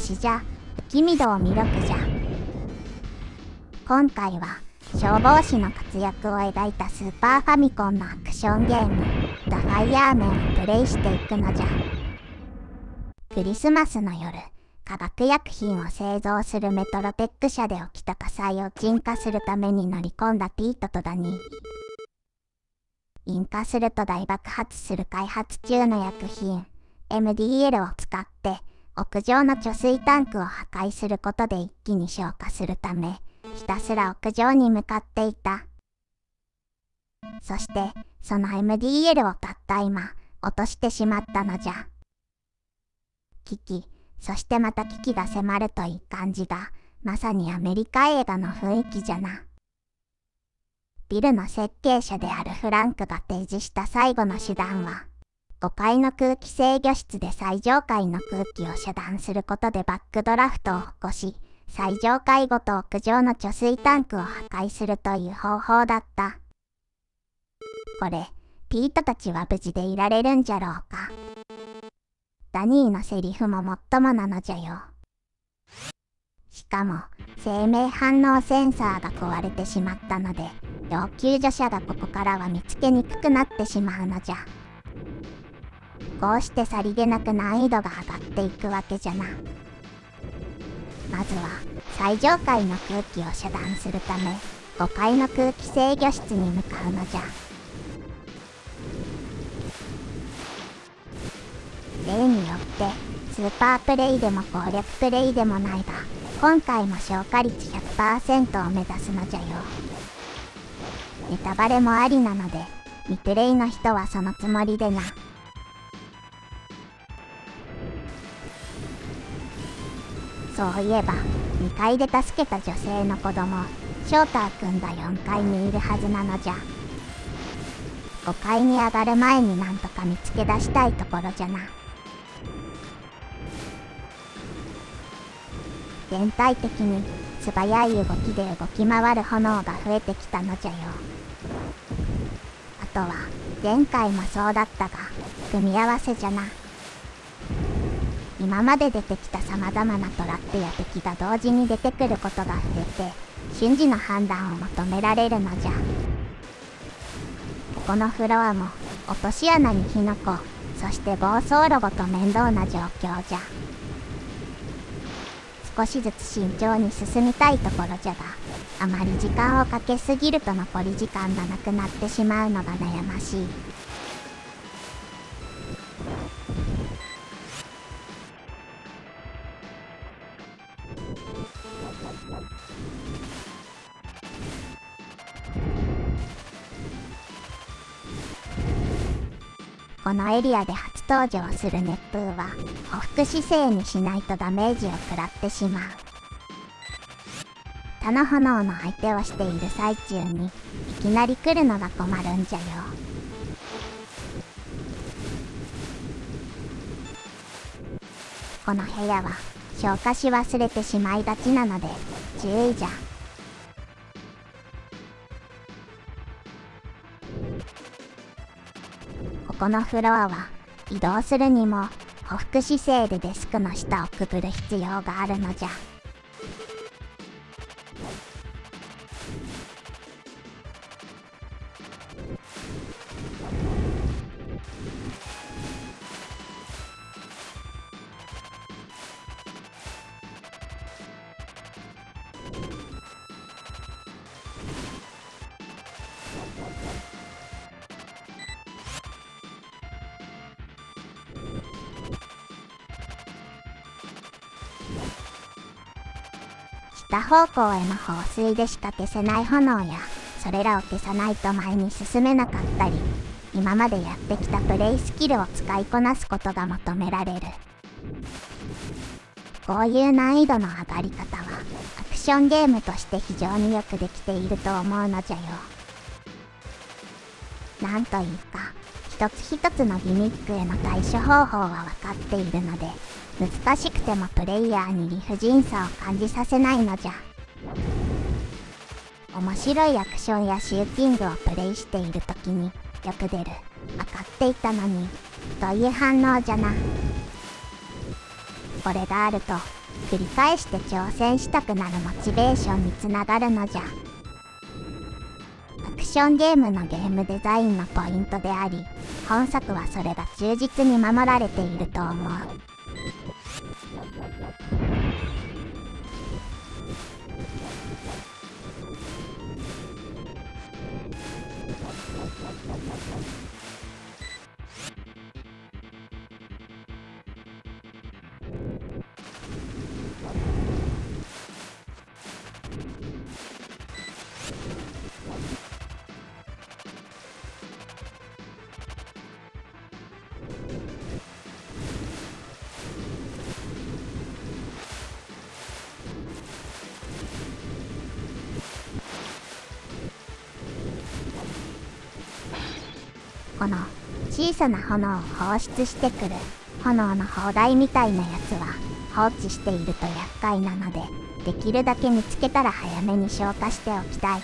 しじゃ、不気味度を魅力じゃ。今回は消防士の活躍を描いたスーパーファミコンのアクションゲームザ・ファイヤーメンをプレイしていくのじゃ。クリスマスの夜、化学薬品を製造するメトロテック社で起きた火災を鎮火するために乗り込んだピートとダニー。引火すると大爆発する開発中の薬品 MDL を使って屋上の貯水タンクを破壊することで一気に消火するため、ひたすら屋上に向かっていた。そしてその MDL をたった今落としてしまったのじゃ。危機、そしてまた危機が迫るといい感じが、まさにアメリカ映画の雰囲気じゃな。ビルの設計者であるフランクが提示した最後の手段は、5階の空気制御室で最上階の空気を遮断することでバックドラフトを起こし、最上階ごと屋上の貯水タンクを破壊するという方法だった。これ、ピートたちは無事でいられるんじゃろうか。ダニーのセリフももっともなのじゃよ。しかも、生命反応センサーが壊れてしまったので、要救助者がここからは見つけにくくなってしまうのじゃ。こうしてさりげなく難易度が上がっていくわけじゃな。まずは、最上階の空気を遮断するため、5階の空気制御室に向かうのじゃ。例によって、スーパープレイでも攻略プレイでもないが、今回も消化率 100% を目指すのじゃよ。ネタバレもありなので、未プレイの人はそのつもりでな。そういえば、2階で助けた女性の子供、ショーターくんが4階にいるはずなのじゃ。5階に上がる前になんとか見つけ出したいところじゃな。全体的に素早い動きで動き回る炎が増えてきたのじゃよ。あとは前回もそうだったが、組み合わせじゃな。今まで出てきた様々なトラップや敵が同時に出てくることが増えて、瞬時の判断を求められるのじゃ。ここのフロアも落とし穴に火の粉、そして暴走ロボと面倒な状況じゃ。少しずつ慎重に進みたいところじゃが、あまり時間をかけすぎると残り時間がなくなってしまうのが悩ましい。このエリアで初登場する熱風は、匍匐姿勢にしないとダメージを食らってしまう。他の炎の相手をしている最中に、いきなり来るのが困るんじゃよ。この部屋は、消火し忘れてしまいがちなので、注意じゃ。このフロアは移動するにも匍匐姿勢でデスクの下をくぐる必要があるのじゃ。北方向への放水でしか消せない炎や、それらを消さないと前に進めなかったり、今までやってきたプレイスキルを使いこなすことが求められる。こういう難易度の上がり方は、アクションゲームとして非常によくできていると思うのじゃよ。なんというか、一つ一つのギミックへの対処方法は分かっているので、難しくてもプレイヤーに理不尽さを感じさせないのじゃ。面白いアクションやシューティングをプレイしている時によく出る、分かっていたのにという反応じゃな。これがあると繰り返して挑戦したくなるモチベーションにつながるのじゃ。アクションゲームのゲームデザインのポイントであり、本作はそれが忠実に守られていると思う。この小さな炎を放出してくる炎の砲台みたいなやつは放置していると厄介なので、できるだけ見つけたら早めに消火しておきたい。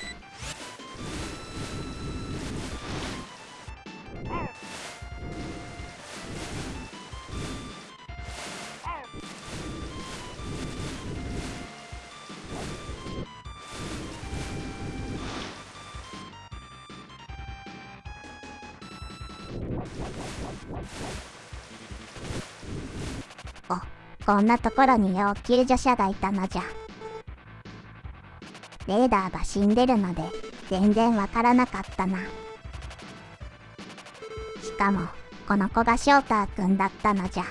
こんなところに要救助者がいたのじゃ。レーダーが死んでるので全然わからなかったな。しかもこの子がショーターくんだったのじゃ。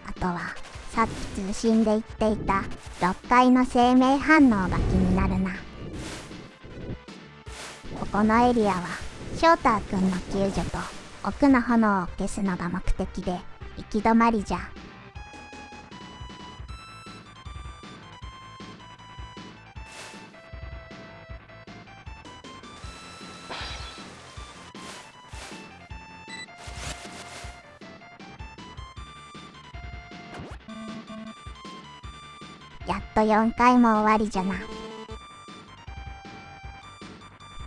あとはさっき通信で言っていた6階の生命反応が気になるな。ここのエリアはショーターくんの救助と奥の炎を消すのが目的で行き止まりじゃ。やっと4回も終わりじゃな。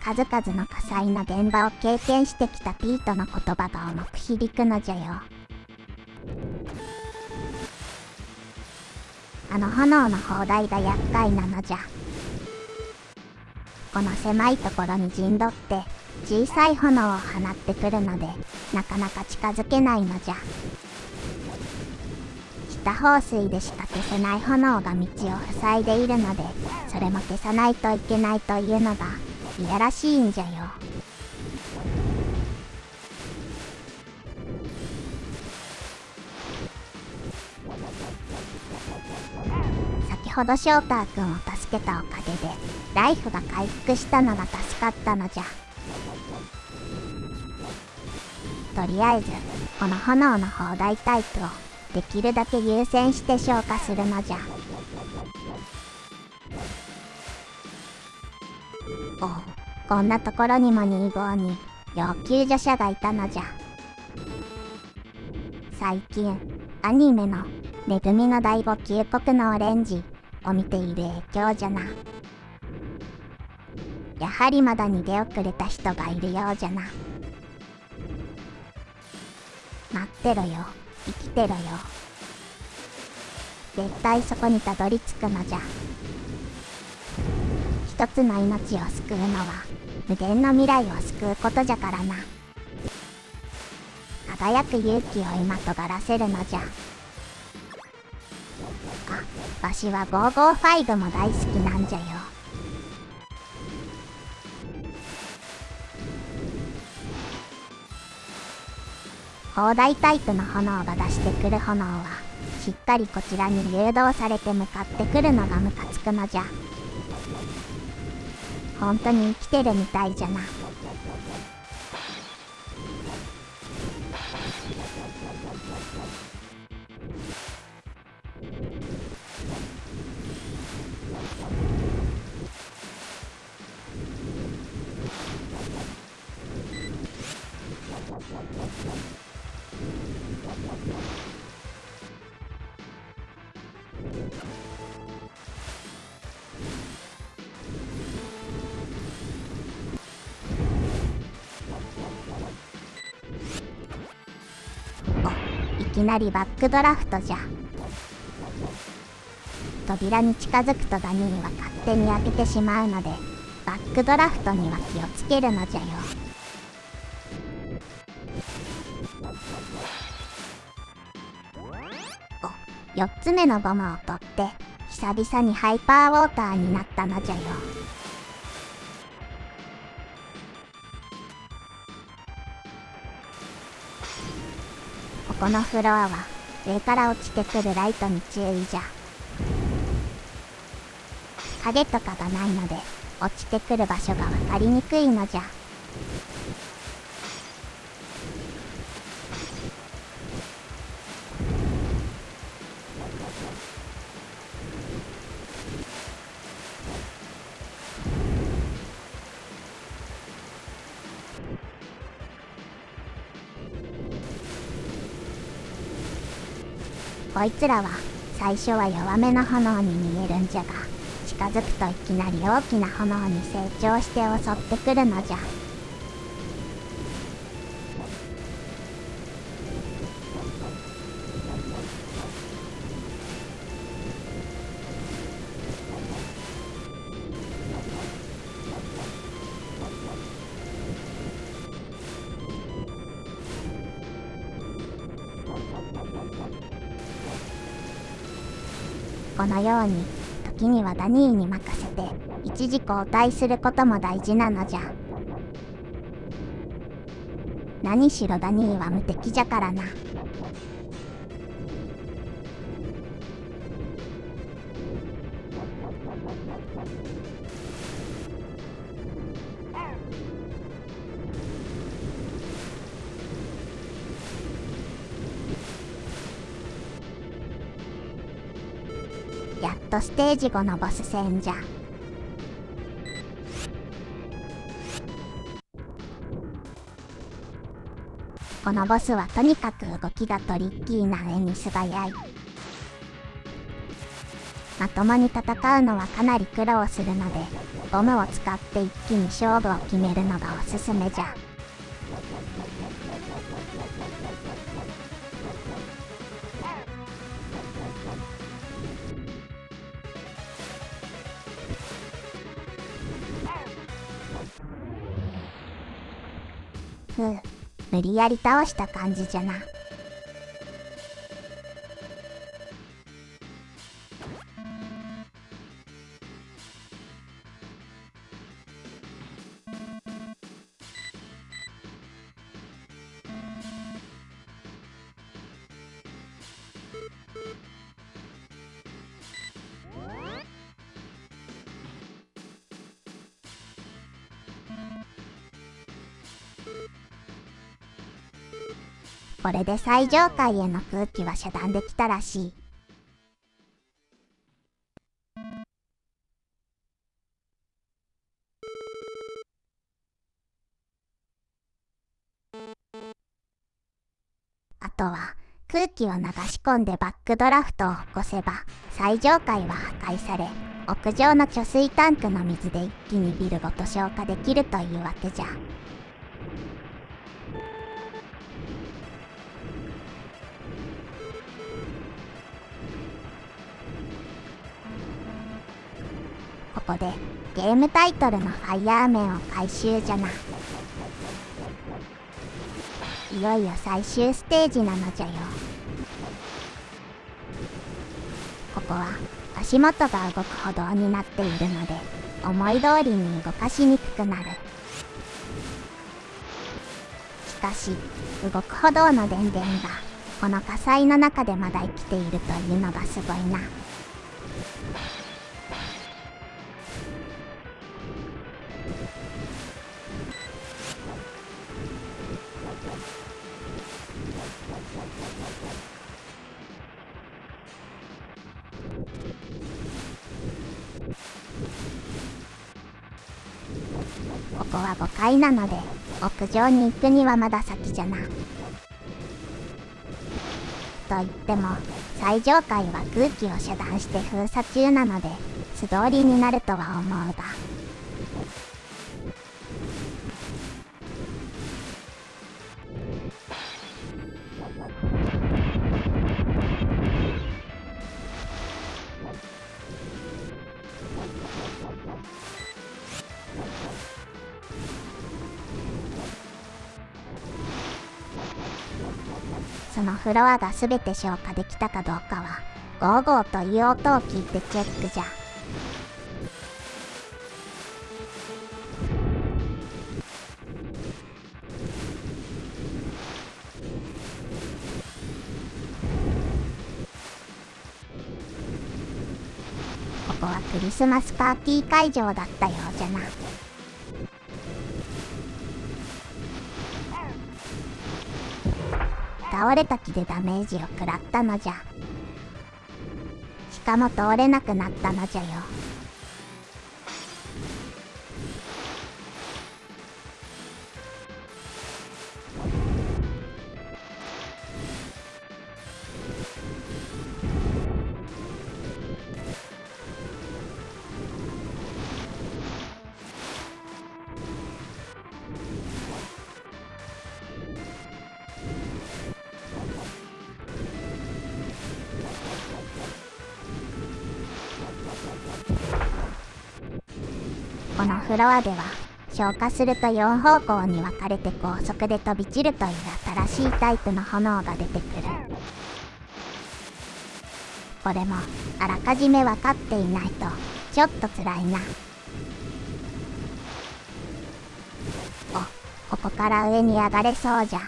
数々の火災の現場を経験してきたピートの言葉が重く響くのじゃよ。あの炎の砲台が厄介なのじゃ。この狭いところに陣取って小さい炎を放ってくるのでなかなか近づけないのじゃ。下放水でしか消せない炎が道を塞いでいるので、それも消さないといけないというのがいやらしいんじゃよ。先ほどショーターくんを助けたおかげでライフが回復したのが助かったのじゃ。とりあえずこの炎の砲台タイプをできるだけ優先して消化するのじゃ。おう、こんなところにも252に要救助者がいたのじゃ。最近アニメの「めぐみの大墓旧国のオレンジ」を見ている影響じゃな。やはりまだ逃げ遅れた人がいるようじゃな。待ってろよ、生きてろよ。絶対そこにたどり着くのじゃ。一つの命を救うのは無限の未来を救うことじゃからな。輝く勇気を今とがらせるのじゃ。わしは555も大好きなんじゃよ。砲台タイプの炎が出してくる炎はしっかりこちらに誘導されて向かってくるのがムカつくのじゃ。本当に生きてるみたいじゃな。いきなりバックドラフトじゃ。扉に近づくとダニーは勝手に開けてしまうので、バックドラフトには気をつけるのじゃよ。お、4つ目のボムを取って久々にハイパーウォーターになったのじゃよ。ここのフロアは上から落ちてくるライトに注意じゃ。影とかがないので落ちてくる場所が分かりにくいのじゃ。こいつらは最初は弱めの炎に見えるんじゃが、近づくといきなり大きな炎に成長して襲ってくるのじゃ。このように時にはダニーに任せて一時交代することも大事なのじゃ。何しろダニーは無敵じゃからな。やっとステージ5のボス戦じゃ。このボスはとにかく動きがトリッキーな上に素早い。まともに戦うのはかなり苦労するので、ボムを使って一気に勝負を決めるのがおすすめじゃ。ふう、無理やり倒した感じじゃな。これで最上階への空気は遮断できたらしい。あとは空気を流し込んでバックドラフトを起こせば最上階は破壊され、屋上の貯水タンクの水で一気にビルごと消化できるというわけじゃ。ここでゲームタイトルのファイヤーメンを回収じゃな。いよいよ最終ステージなのじゃよ。ここは足元が動く歩道になっているので思い通りに動かしにくくなる。しかし動く歩道の電源がこの火災の中でまだ生きているというのがすごいな。ここは5階なので屋上に行くにはまだ先じゃな。と言っても最上階は空気を遮断して封鎖中なので素通りになるとは思うが、そのフロアが全て消化できたかどうかはゴーゴーという音を聞いてチェックじゃ。ここはクリスマスパーティー会場だったようじゃな。倒れた木でダメージを食らったのじゃ。しかも通れなくなったのじゃよ。このフロアでは消化すると4方向に分かれて高速で飛び散るという新しいタイプの炎が出てくる。これもあらかじめ分かっていないとちょっと辛いな。ここから上に上がれそうじゃ。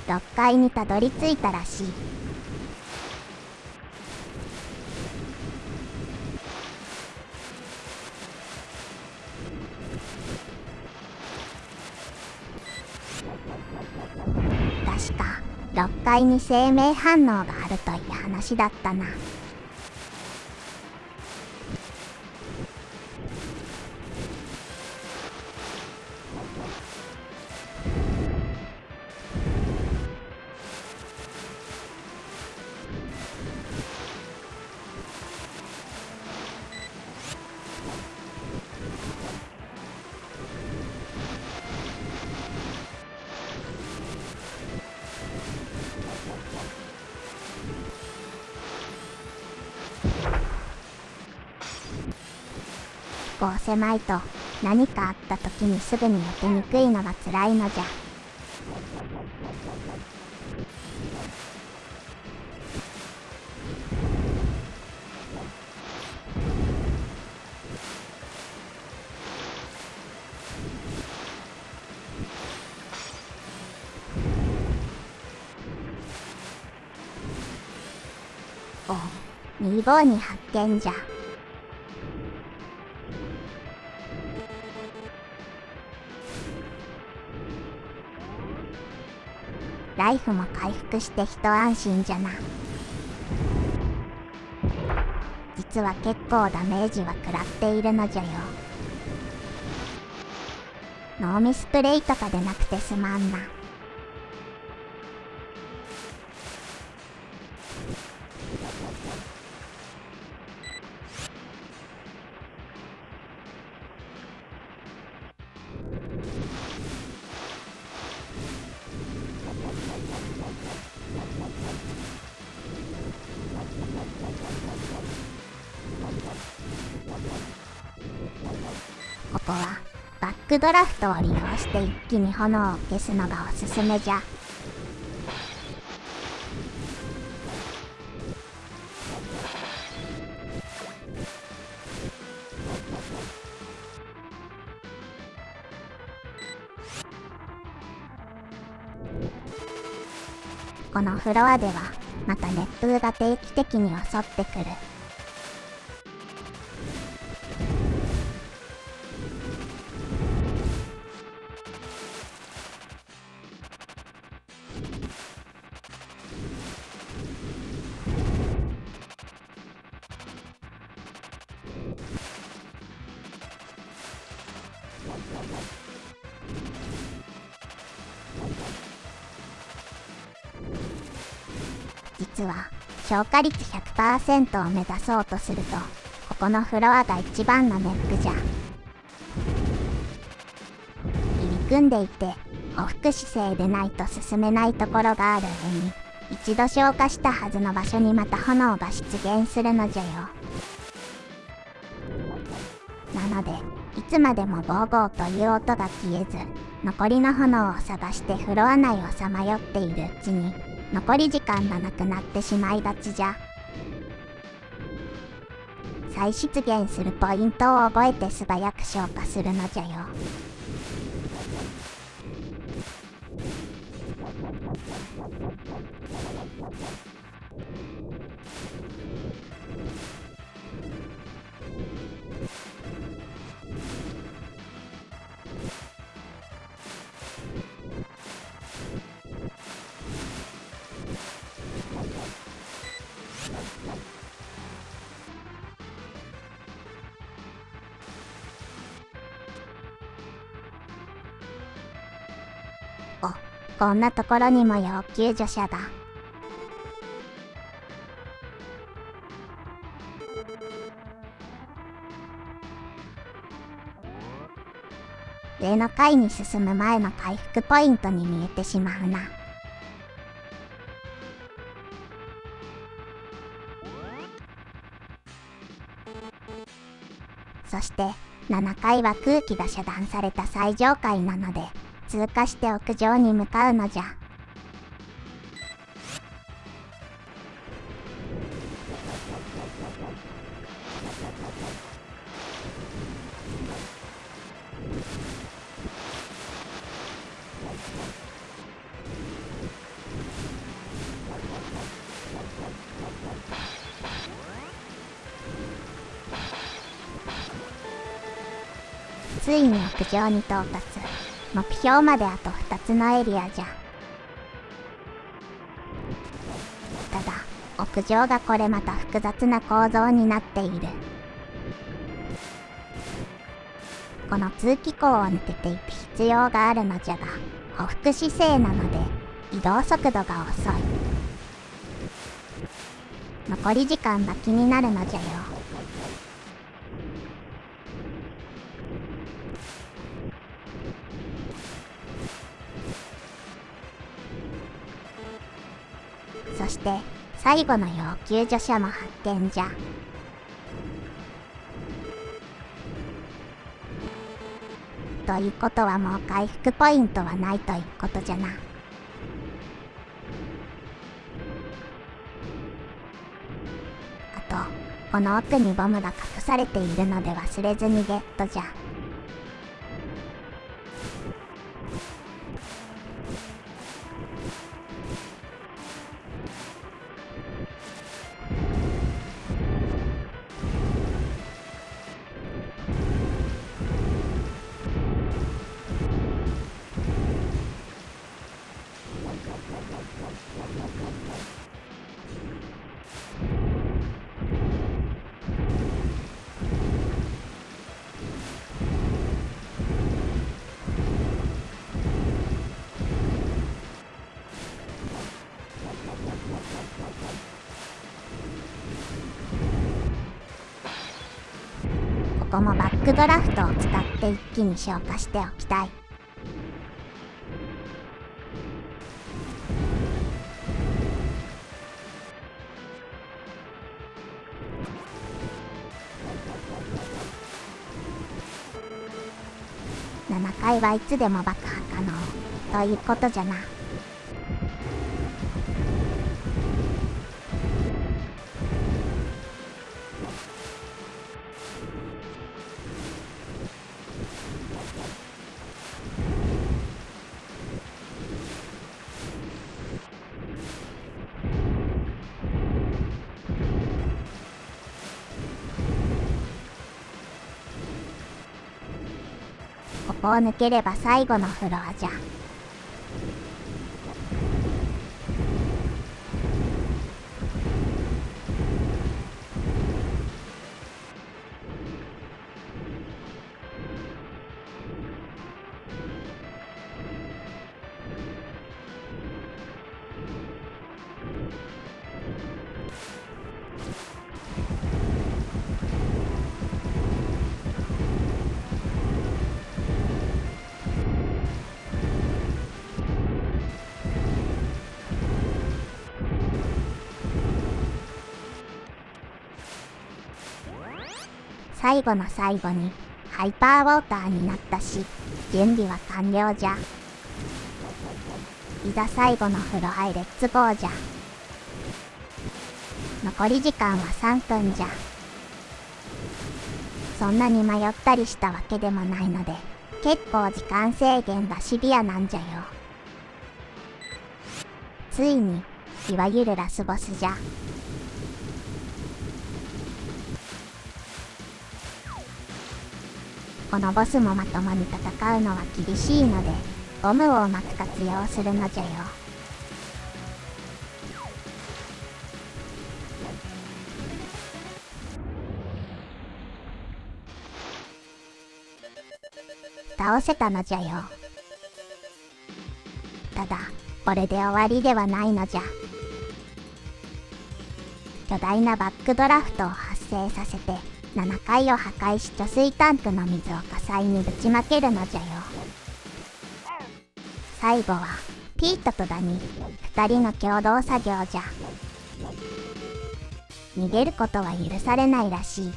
6階にたどり着いたらしい。確か6階に生命反応があるという話だったな。こう狭いと何かあった時にすぐに避けにくいのが辛いのじゃ。252に発見じゃ。ライフも回復して一安心じゃな。実は結構ダメージは食らっているのじゃよ。ノーミスプレイとかでなくてすまんな。ここはバックドラフトを利用して一気に炎を消すのがおすすめじゃ。このフロアではまた熱風が定期的に襲ってくる。実は消化率 100% を目指そうとすると、ここのフロアが一番のネックじゃ。入り組んでいてほふく姿勢でないと進めないところがある上に、一度消化したはずの場所にまた炎が出現するのじゃよ。なのでいつまでもゴーゴーという音が消えず、残りの炎を探してフロア内をさまよっているうちに、残り時間がなくなってしまいがちじゃ。再出現するポイントを覚えて素早く消化するのじゃよ。こんなところにも要救助者だ。上の階に進む前の回復ポイントに見えてしまうな。そして7階は空気が遮断された最上階なので、通過して屋上に向かうのじゃ。ついに屋上に到達。目標まであと2つのエリアじゃ。ただ屋上がこれまた複雑な構造になっている。この通気口を抜けていく必要があるのじゃが、ほふく姿勢なので移動速度が遅い。残り時間が気になるのじゃよ。そして最後の要救助者も発見じゃ。ということはもう回復ポイントはないということじゃな。あとこの奥にボムが隠されているので忘れずにゲットじゃ。ここもバックドラフトを使って一気に消化しておきたい。7階はいつでも爆破可能ということじゃな。ここを抜ければ最後のフロアじゃ。最後の最後にハイパーウォーターになったし、準備は完了じゃ。いざ最後の風呂入レッツゴーじゃ。残り時間は3分じゃ。そんなに迷ったりしたわけでもないので、結構時間制限がシビアなんじゃよ。ついに、いわゆるラスボスじゃ。このボスもまともに戦うのは厳しいので、ゴムをうまく活用するのじゃよ。倒せたのじゃよ。ただ、これで終わりではないのじゃ。巨大なバックドラフトを発生させて、7階を破壊し貯水タンクの水を火災にぶちまけるのじゃよ。最後はピートとダニ2人の共同作業じゃ。逃げることは許されないらしい。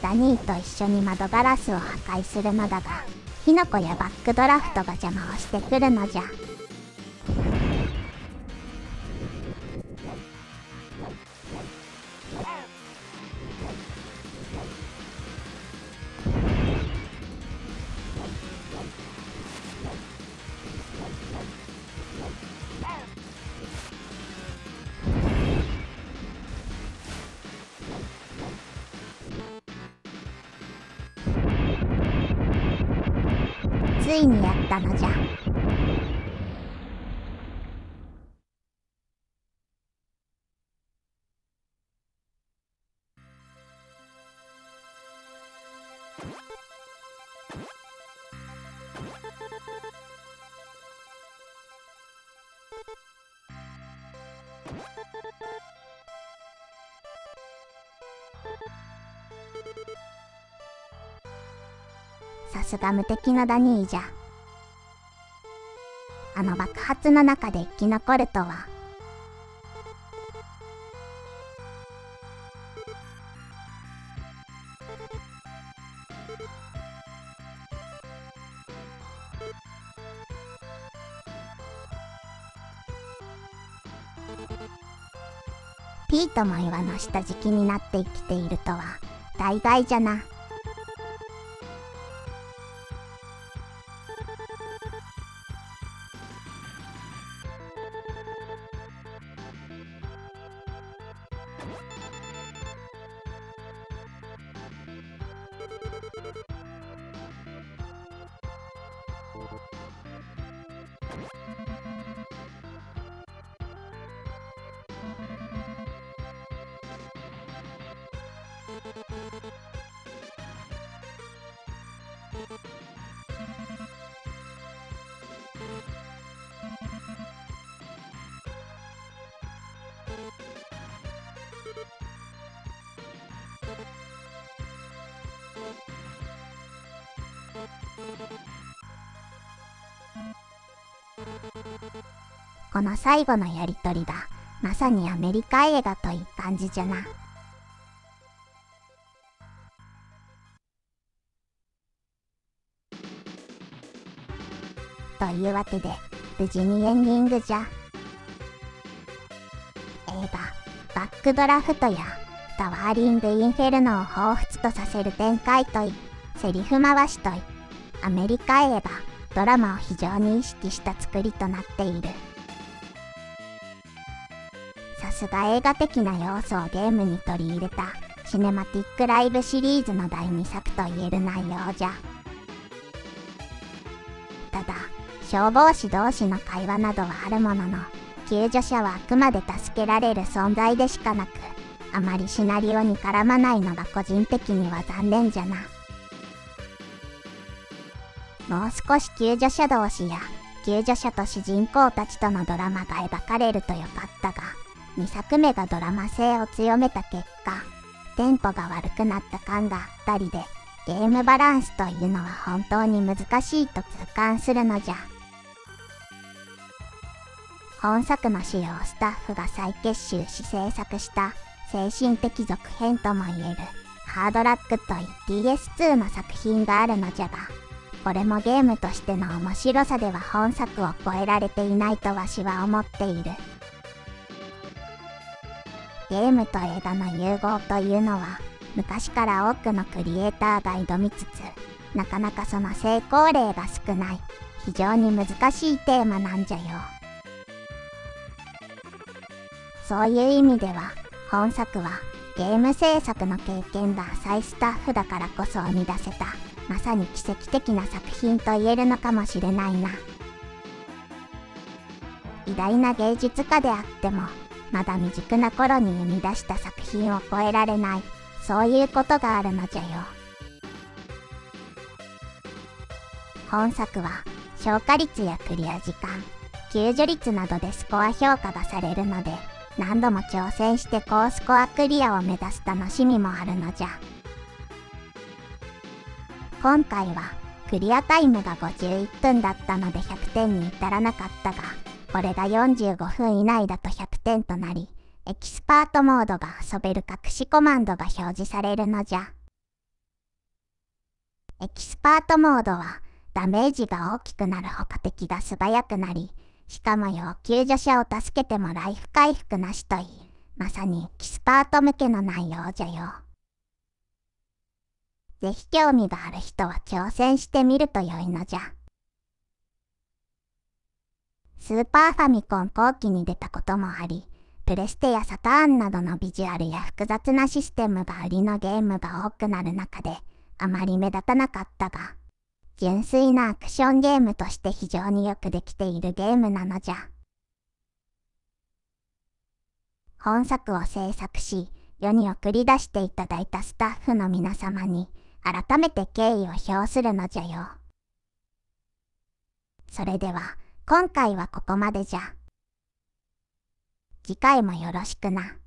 ダニーと一緒に窓ガラスを破壊するのだが、火の粉やバックドラフトが邪魔をしてくるのじゃ。ついにやったのじゃ。さすが無敵のダニーじゃ。あの爆発の中で生き残るとは。ピートも岩の下敷きになって生きているとは大概じゃな。この最後のやりとりだ。まさにアメリカ映画といい感じじゃな。というわけで、無事にエンディングじゃ。映画、バックドラフトや、タワーリング・インフェルノを彷彿とさせる展開といい、セリフ回しといい、アメリカ映画、ドラマを非常に意識した作りとなっている。さすが映画的な要素をゲームに取り入れたシネマティックライブシリーズの第2作と言える内容じゃ。ただ、消防士同士の会話などはあるものの、救助者はあくまで助けられる存在でしかなく、あまりシナリオに絡まないのが個人的には残念じゃな。もう少し救助者同士や救助者と主人公たちとのドラマが描かれるとよかったが、2作目がドラマ性を強めた結果、テンポが悪くなった感があったりで、ゲームバランスというのは本当に難しいと痛感するのじゃ。本作の主要スタッフが再結集し制作した精神的続編とも言えるハードラックと PS2 の作品があるのじゃが、これもゲームとしての面白さでは本作を超えられていないとわしは思っている。ゲームと映画の融合というのは昔から多くのクリエイターが挑みつつ、なかなかその成功例が少ない非常に難しいテーマなんじゃよ。そういう意味では本作はゲーム制作の経験が浅いスタッフだからこそ生み出せたまさに奇跡的な作品と言えるのかもしれないな。偉大な芸術家であってもまだ未熟な頃に生み出した作品を超えられない、そういうことがあるのじゃよ。本作は消化率やクリア時間、救助率などでスコア評価がされるので、何度も挑戦して高スコアクリアを目指す楽しみもあるのじゃ。今回はクリアタイムが51分だったので100点に至らなかったが、これが45分以内だと100点となり、エキスパートモードが遊べる隠しコマンドが表示されるのじゃ。エキスパートモードはダメージが大きくなるほか敵が素早くなり、しかも要救助者を助けてもライフ回復なしといい、まさにエキスパート向けの内容じゃよ。ぜひ興味がある人は挑戦してみると良いのじゃ。スーパーファミコン後期に出たこともあり、プレステやサターンなどのビジュアルや複雑なシステムが売りのゲームが多くなる中で、あまり目立たなかったが、純粋なアクションゲームとして非常によくできているゲームなのじゃ。本作を制作し、世に送り出していただいたスタッフの皆様に、改めて敬意を表するのじゃよ。それでは、今回はここまでじゃ。次回もよろしくな。